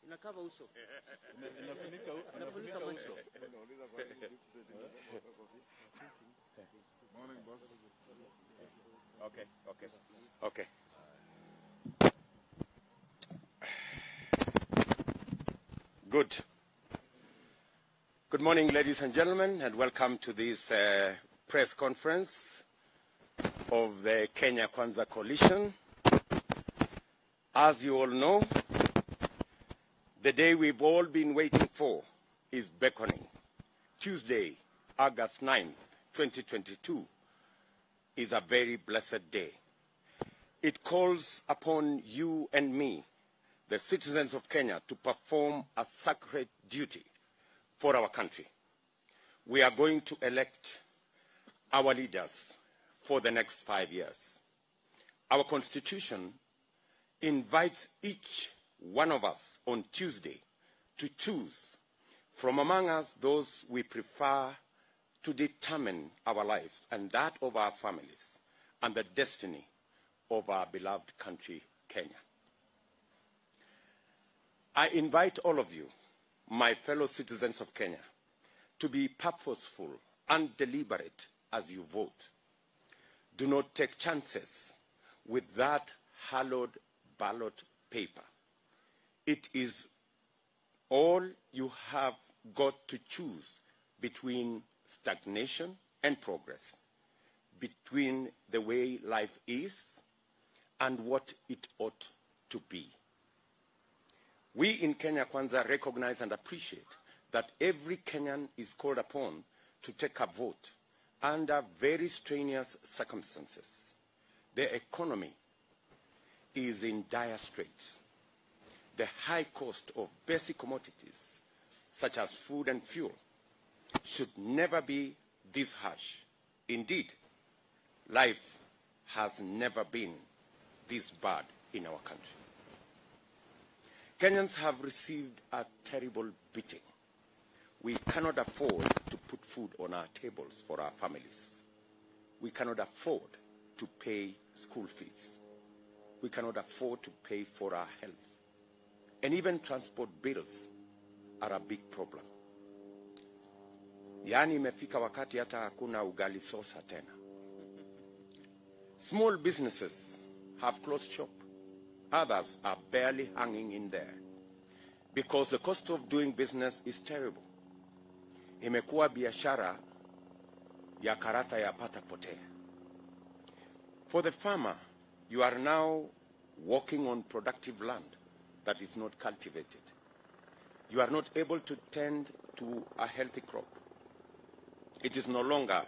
Inakava uso. Inafunika uso. Morning, boss. Okay. Good morning, ladies and gentlemen, and welcome to this press conference of the Kenya Kwanza Coalition. As you all know, the day we've all been waiting for is beckoning. Tuesday, August 9th, 2022, is a very blessed day. It calls upon you and me, the citizens of Kenya, to perform a sacred duty for our country. We are going to elect our leaders for the next 5 years. Our Constitution invites each one of us on Tuesday to choose from among us those we prefer to determine our lives and that of our families and the destiny of our beloved country, Kenya. I invite all of you, my fellow citizens of Kenya, to be purposeful and deliberate as you vote. Do not take chances with that hallowed ballot paper. It is all you have got to choose between stagnation and progress, between the way life is and what it ought to be. We in Kenya Kwanza recognize and appreciate that every Kenyan is called upon to take a vote under very strenuous circumstances. The economy is in dire straits. The high cost of basic commodities, such as food and fuel, should never be this harsh. Indeed, life has never been this bad in our country. Kenyans have received a terrible beating. We cannot afford to put food on our tables for our families. We cannot afford to pay school fees. We cannot afford to pay for our health. And even transport bills are a big problem. Yani imefika wakati hata hakuna ugali sosa tena. Small businesses have closed shop. Others are barely hanging in there because the cost of doing business is terrible. Imekuwa biashara ya karata ya pata potea. For the farmer, you are now walking on productive land that is not cultivated. You are not able to tend to a healthy crop. It is no longer,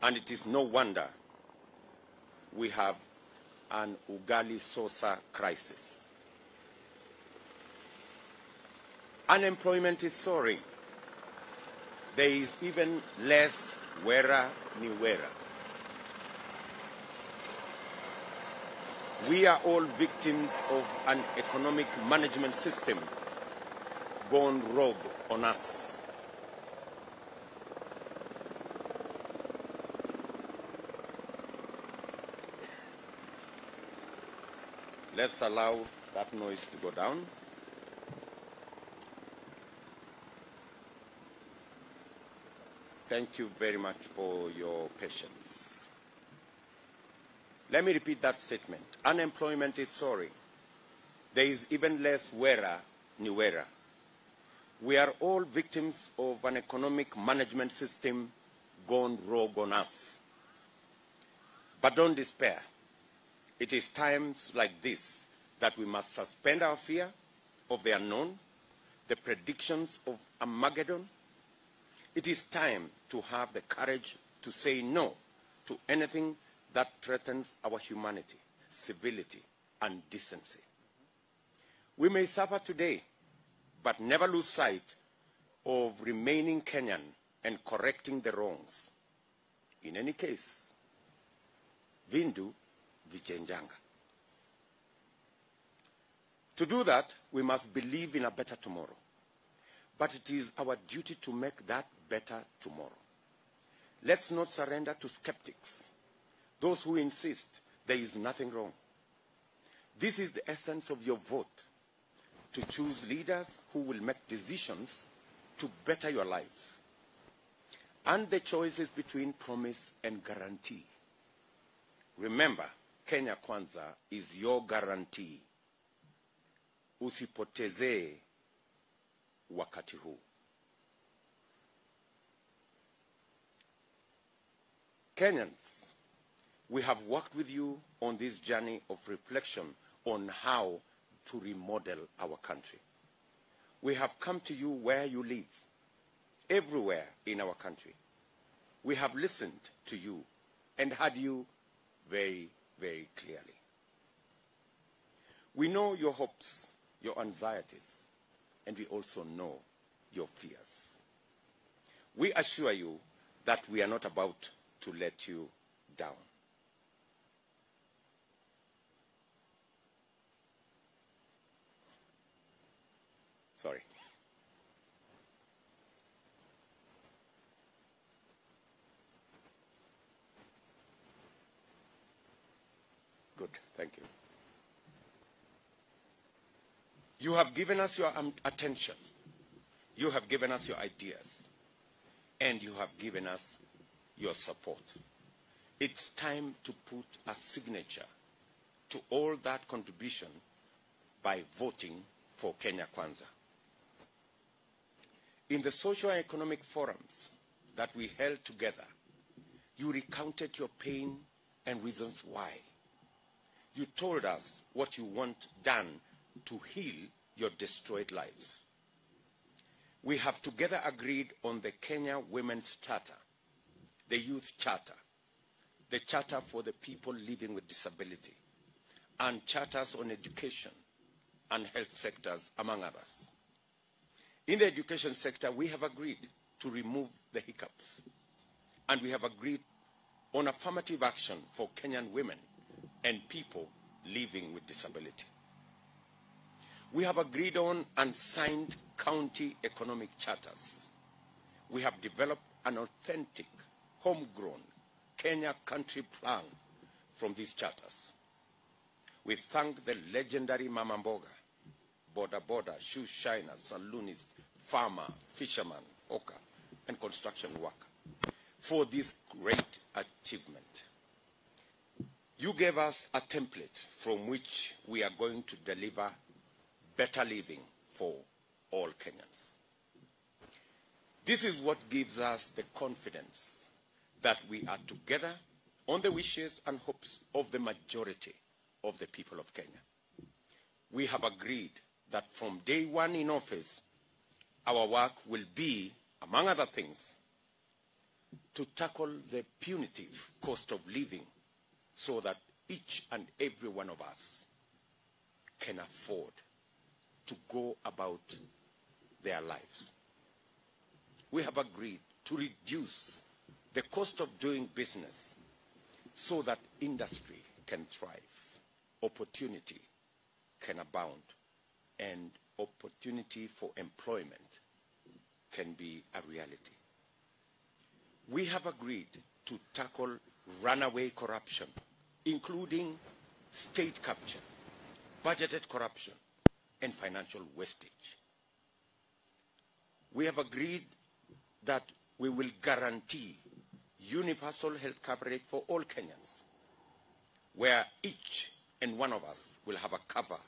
and it is no wonder, we have an ugali sosa crisis. Unemployment is soaring. There is even less wera ni wera. We are all victims of an economic management system gone rogue on us. Let's allow that noise to go down. Thank you very much for your patience. Let me repeat that statement. Unemployment is soaring. There is even less wera ni wera. We are all victims of an economic management system gone rogue on us. But don't despair. It is times like this that we must suspend our fear of the unknown, the predictions of Armageddon. It is time to have the courage to say no to anything that threatens our humanity, civility, and decency. We may suffer today, but never lose sight of remaining Kenyan and correcting the wrongs. In any case, Vindu Vichenjanga. To do that, we must believe in a better tomorrow. But it is our duty to make that better tomorrow. Let's not surrender to skeptics, those who insist there is nothing wrong. This is the essence of your vote. to choose leaders who will make decisions to better your lives. And the choice is between promise and guarantee. Remember, Kenya Kwanza is your guarantee. Usipotezee wakati huu. Kenyans, we have worked with you on this journey of reflection on how to remodel our country. We have come to you where you live, everywhere in our country. We have listened to you and heard you very, very clearly. We know your hopes, your anxieties, and we also know your fears. We assure you that we are not about to let you down. Sorry. Good, thank you. You have given us your attention. You have given us your ideas. And you have given us your support. It's time to put a signature to all that contribution by voting for Kenya Kwanza. In the socio-economic forums that we held together, you recounted your pain and reasons why. You told us what you want done to heal your destroyed lives. We have together agreed on the Kenya Women's Charter, the Youth Charter, the Charter for the people living with disability, and charters on education and health sectors, among others. In the education sector, we have agreed to remove the hiccups, and we have agreed on affirmative action for Kenyan women and people living with disability. We have agreed on and signed county economic charters. We have developed an authentic, homegrown Kenya country plan from these charters. We thank the legendary Mama Mboga, boda, shoe shiner, saloonist, farmer, fisherman, hawker, and construction worker for this great achievement. You gave us a template from which we are going to deliver better living for all Kenyans. This is what gives us the confidence that we are together on the wishes and hopes of the majority of the people of Kenya. We have agreed that from day one in office, our work will be, among other things, to tackle the punitive cost of living so that each and every one of us can afford to go about their lives. We have agreed to reduce the cost of doing business so that industry can thrive, opportunity can abound, and opportunity for employment can be a reality. We have agreed to tackle runaway corruption, including state capture, budgeted corruption, and financial wastage. We have agreed that we will guarantee universal health coverage for all Kenyans, where each and one of us will have a cover,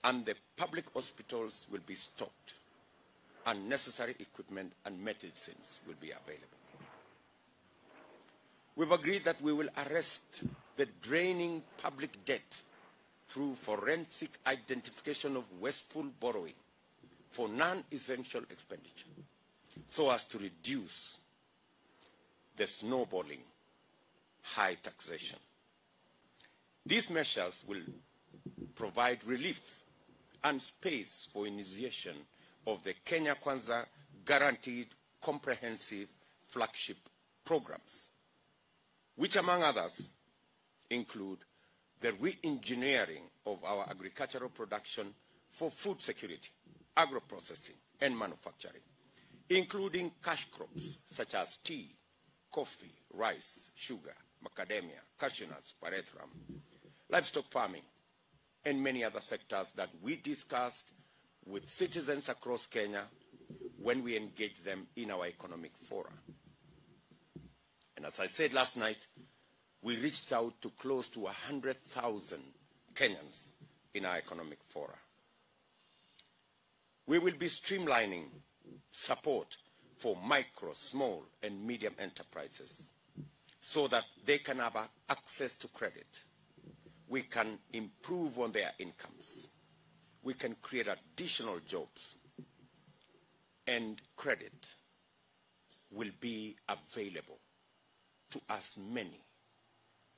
and the public hospitals will be stocked, and necessary equipment and medicines will be available. We've agreed that we will arrest the draining public debt through forensic identification of wasteful borrowing for non-essential expenditure, so as to reduce the snowballing high taxation. These measures will provide relief and space for initiation of the Kenya Kwanza Guaranteed Comprehensive Flagship Programs, which among others include the re-engineering of our agricultural production for food security, agro-processing, and manufacturing, including cash crops such as tea, coffee, rice, sugar, macadamia, cashew nuts, pyrethrum, livestock farming, and many other sectors that we discussed with citizens across Kenya when we engage them in our economic fora. And as I said last night, we reached out to close to 100,000 Kenyans in our economic fora. We will be streamlining support for micro, small, and medium enterprises so that they can have access to credit. We can improve on their incomes. We can create additional jobs. And credit will be available to as many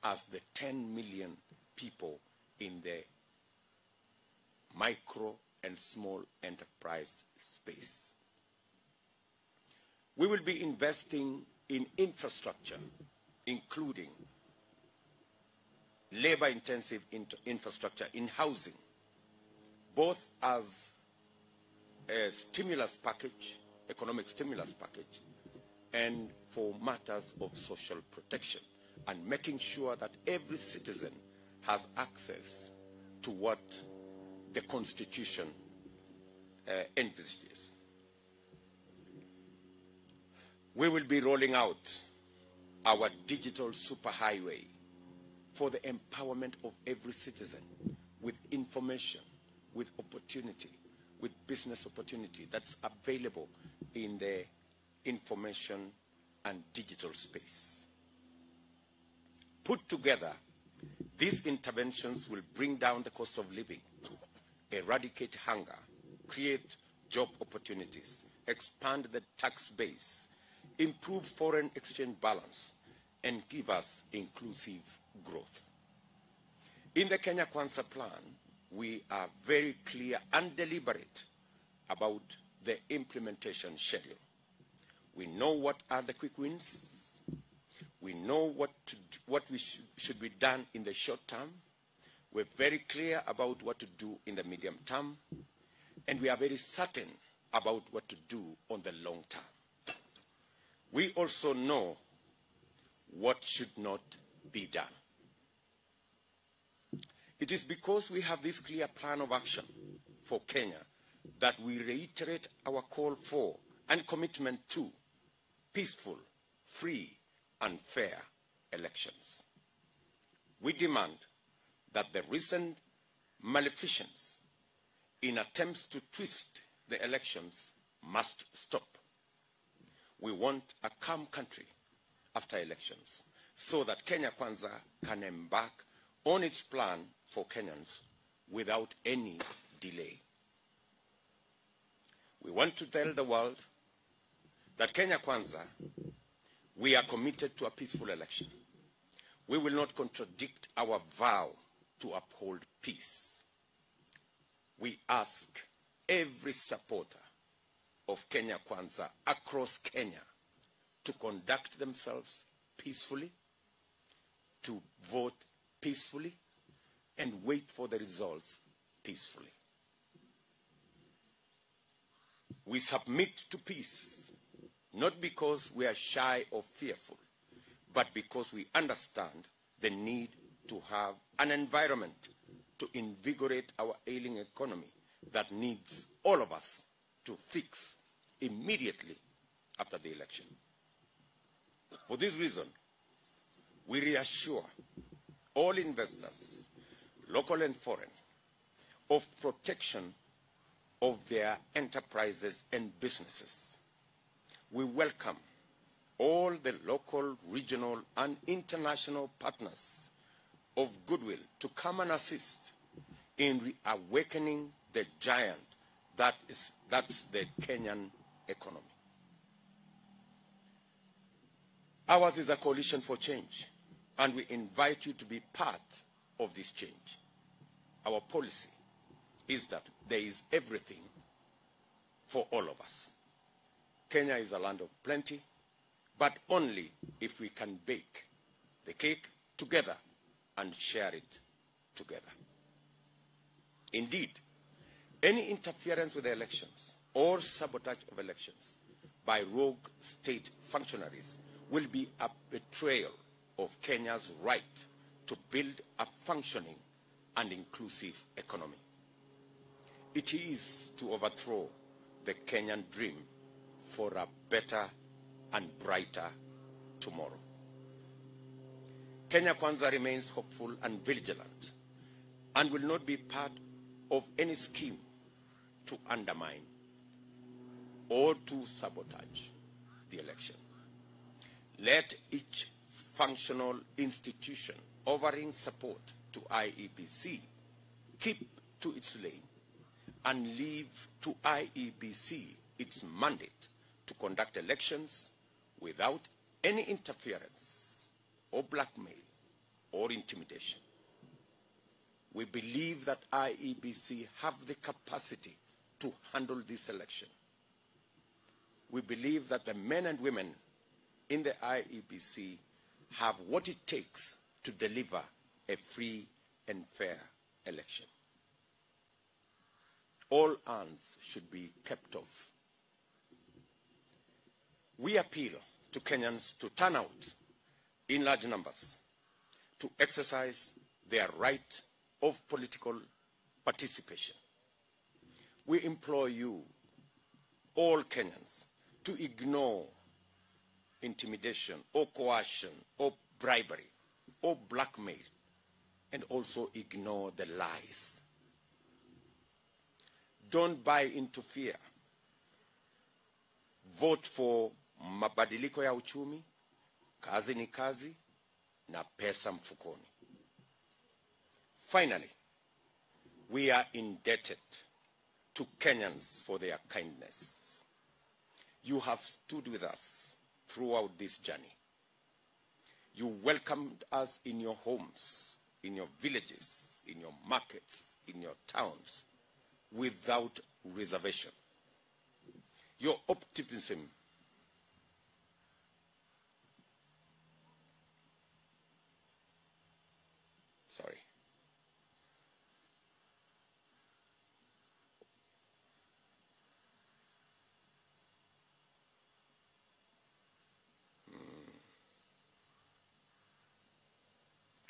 as the 10 million people in the micro and small enterprise space. We will be investing in infrastructure, including labor-intensive infrastructure in housing, both as a stimulus package, economic stimulus package, and for matters of social protection, and making sure that every citizen has access to what the Constitution envisages. We will be rolling out our digital superhighway for the empowerment of every citizen with information, with opportunity, with business opportunity that's available in the information and digital space. Put together, these interventions will bring down the cost of living, eradicate hunger, create job opportunities, expand the tax base, improve foreign exchange balance, and give us inclusive growth. In the Kenya Kwanza plan, we are very clear and deliberate about the implementation schedule. We know what are the quick wins. We know what should be done in the short term. We're very clear about what to do in the medium term. And we are very certain about what to do on the long term. We also know what should not be done. It is because we have this clear plan of action for Kenya that we reiterate our call for and commitment to peaceful, free, and fair elections. We demand that the recent maleficence in attempts to twist the elections must stop. We want a calm country after elections so that Kenya Kwanza can embark on its plan for Kenyans without any delay. We want to tell the world that Kenya Kwanza, we are committed to a peaceful election. We will not contradict our vow to uphold peace. We ask every supporter of Kenya Kwanza across Kenya to conduct themselves peacefully, to vote peacefully, and wait for the results peacefully. We submit to peace, not because we are shy or fearful, but because we understand the need to have an environment to invigorate our ailing economy that needs all of us to fix immediately after the election. For this reason, we reassure all investors, local and foreign, of protection of their enterprises and businesses. We welcome all the local, regional, and international partners of goodwill to come and assist in reawakening the giant that's the Kenyan economy. Ours is a coalition for change, and we invite you to be part of this change. Our policy is that there is everything for all of us. Kenya is a land of plenty, but only if we can bake the cake together and share it together. Indeed, any interference with the elections or sabotage of elections by rogue state functionaries will be a betrayal of Kenya's right to build a functioning and inclusive economy. It is to overthrow the Kenyan dream for a better and brighter tomorrow. Kenya Kwanza remains hopeful and vigilant and will not be part of any scheme to undermine or to sabotage the election. Let each functional institution offering support to IEBC keep to its lane and leave to IEBC its mandate to conduct elections without any interference or blackmail or intimidation. We believe that IEBC have the capacity to handle this election. We believe that the men and women in the IEBC have what it takes to deliver a free and fair election. All hands should be kept off. We appeal to Kenyans to turn out in large numbers to exercise their right of political participation. We implore you, all Kenyans, to ignore intimidation or coercion or bribery or blackmail, and also ignore the lies. Don't buy into fear. Vote for mabadiliko ya uchumi, kazi ni kazi, na pesa mfukoni. Finally, we are indebted to Kenyans for their kindness. You have stood with us throughout this journey. You welcomed us in your homes, in your villages, in your markets, in your towns, without reservation. Your optimism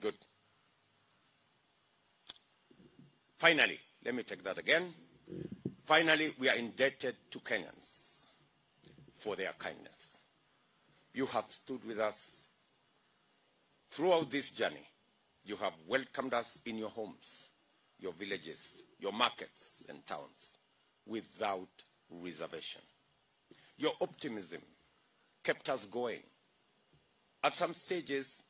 Good. Finally, let me take that again. Finally, we are indebted to Kenyans for their kindness. You have stood with us throughout this journey. You have welcomed us in your homes, your villages, your markets and towns without reservation. Your optimism kept us going. At some stages,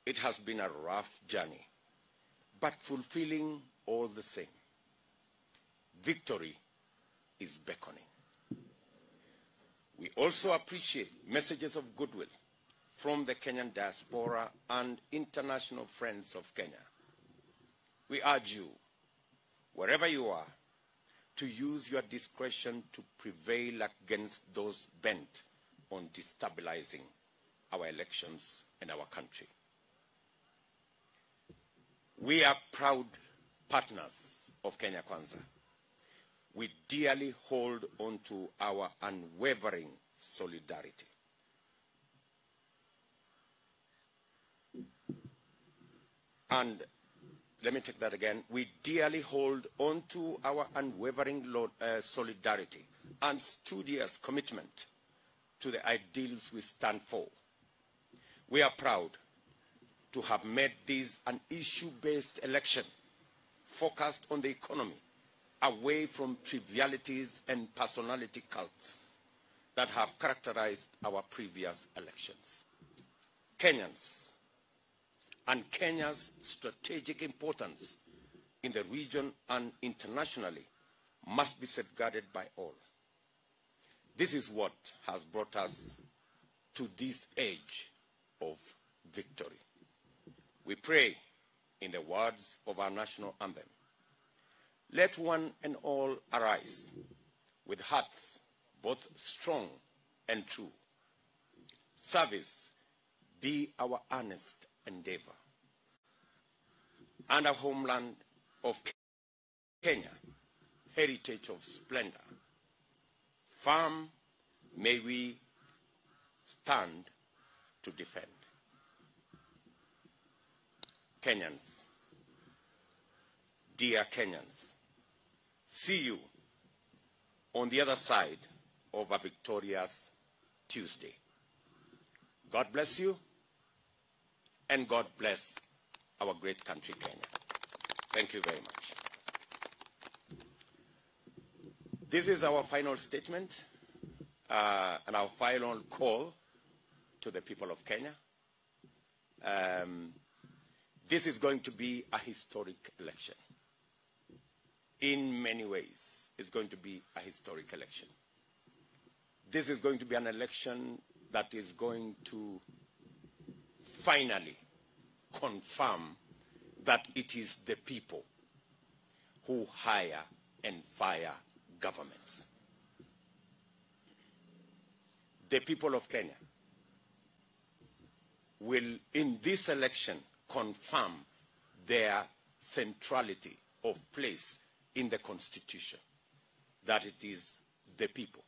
it has been a rough journey, but fulfilling all the same. Victory is beckoning. We also appreciate messages of goodwill from the Kenyan diaspora and international friends of Kenya. We urge you, wherever you are, to use your discretion to prevail against those bent on destabilizing our elections and our country. We are proud partners of Kenya Kwanza. We dearly hold on to our unwavering solidarity. And let me take that again. We dearly hold on to our unwavering solidarity and studious commitment to the ideals we stand for. We are proud to have made this an issue-based election focused on the economy, away from trivialities and personality cults that have characterized our previous elections. Kenyans and Kenya's strategic importance in the region and internationally must be safeguarded by all. This is what has brought us to this age of victory. We pray in the words of our national anthem. Let one and all arise with hearts both strong and true. Service be our earnest endeavor. And our homeland of Kenya, heritage of splendor, firm may we stand to defend. Kenyans, dear Kenyans, see you on the other side of a victorious Tuesday. God bless you, and God bless our great country, Kenya. Thank you very much. This is our final statement and our final call to the people of Kenya. This is going to be a historic election. In many ways, it's going to be a historic election. This is going to be an election that is going to finally confirm that it is the people who hire and fire governments. The people of Kenya will, in this election, confirm their centrality of place in the Constitution, that it is the people.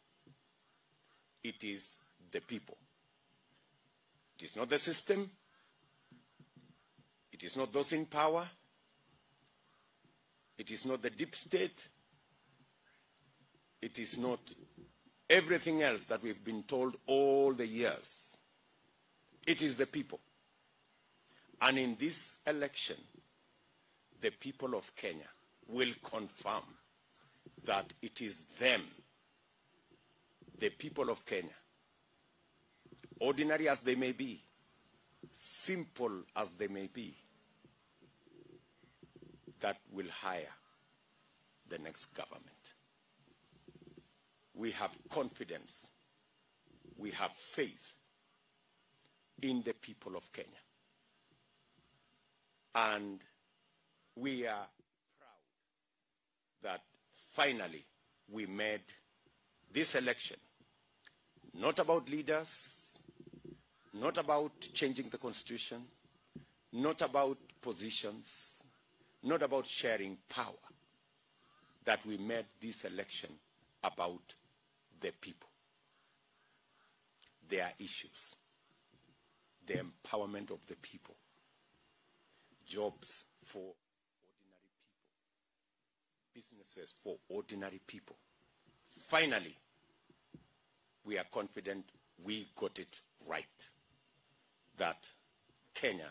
It is the people. It is not the system. It is not those in power. It is not the deep state. It is not everything else that we've been told all the years. It is the people. And in this election, the people of Kenya will confirm that it is them, the people of Kenya, ordinary as they may be, simple as they may be, that will hire the next government. We have confidence, we have faith in the people of Kenya. And we are proud that finally we made this election not about leaders, not about changing the Constitution, not about positions, not about sharing power, that we made this election about the people, their issues, the empowerment of the people, jobs for ordinary people, businesses for ordinary people. Finally, we are confident we got it right, that Kenya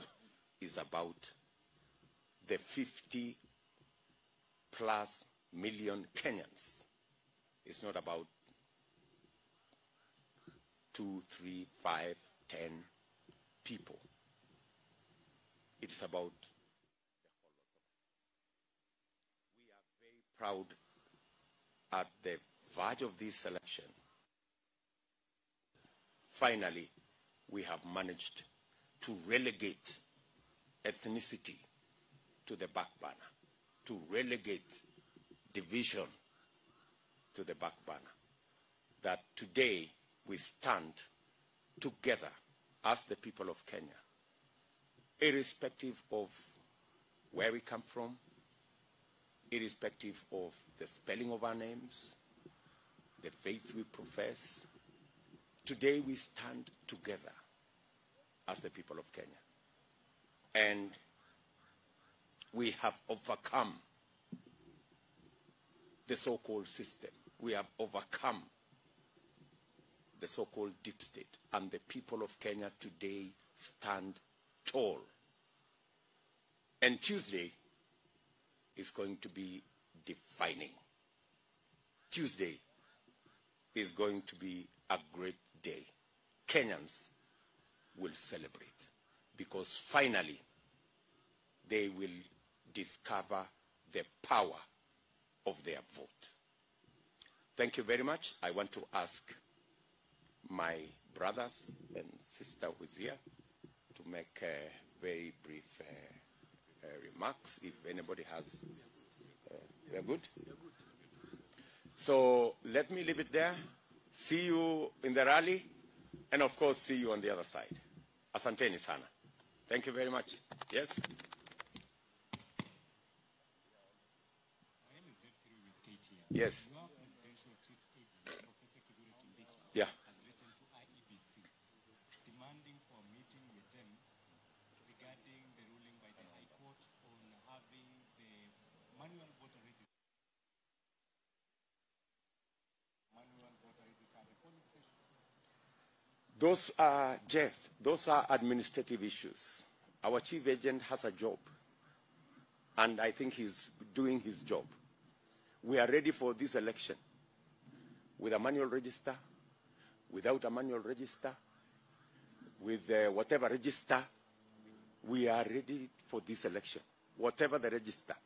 is about the 50+ million Kenyans. It's not about 2, 3, 5, 10 people. It is about the whole of them. We are very proud at the verge of this election. Finally, we have managed to relegate ethnicity to the back burner, to relegate division to the back burner. That today we stand together as the people of Kenya, irrespective of where we come from, irrespective of the spelling of our names, the faiths we profess. Today we stand together as the people of Kenya. And we have overcome the so-called system. We have overcome the so-called deep state. And the people of Kenya today stand tall. And Tuesday is going to be defining. Tuesday is going to be a great day. Kenyans will celebrate because finally they will discover the power of their vote. Thank you very much. I want to ask my brothers and sister who is here to make very brief remarks. If anybody has, they're good? So let me leave it there. See you in the rally, and of course, see you on the other side. Asanteni sana. Thank you very much. Yes? Yes. Yeah. Has written to IEBC demanding for a meeting with them regarding the ruling by the High Court on having the manual Those are, Jeff, those are administrative issues. Our chief agent has a job, and I think he's doing his job. We are ready for this election with a manual register, without a manual register, with whatever register. We are ready for this election, whatever the register,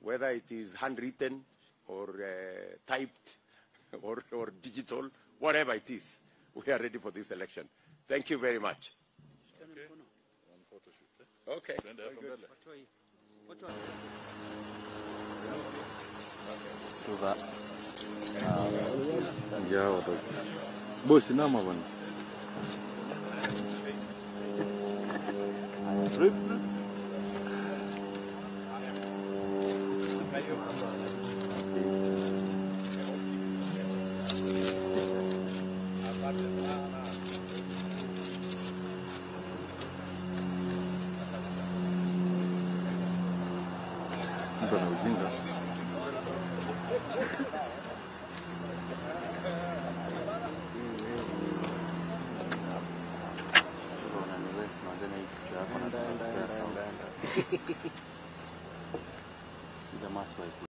whether it is handwritten or typed or digital, whatever it is, we are ready for this election. Thank you very much. Okay. Bosi nama bwana. Bwana ujinga. Jamaa swipe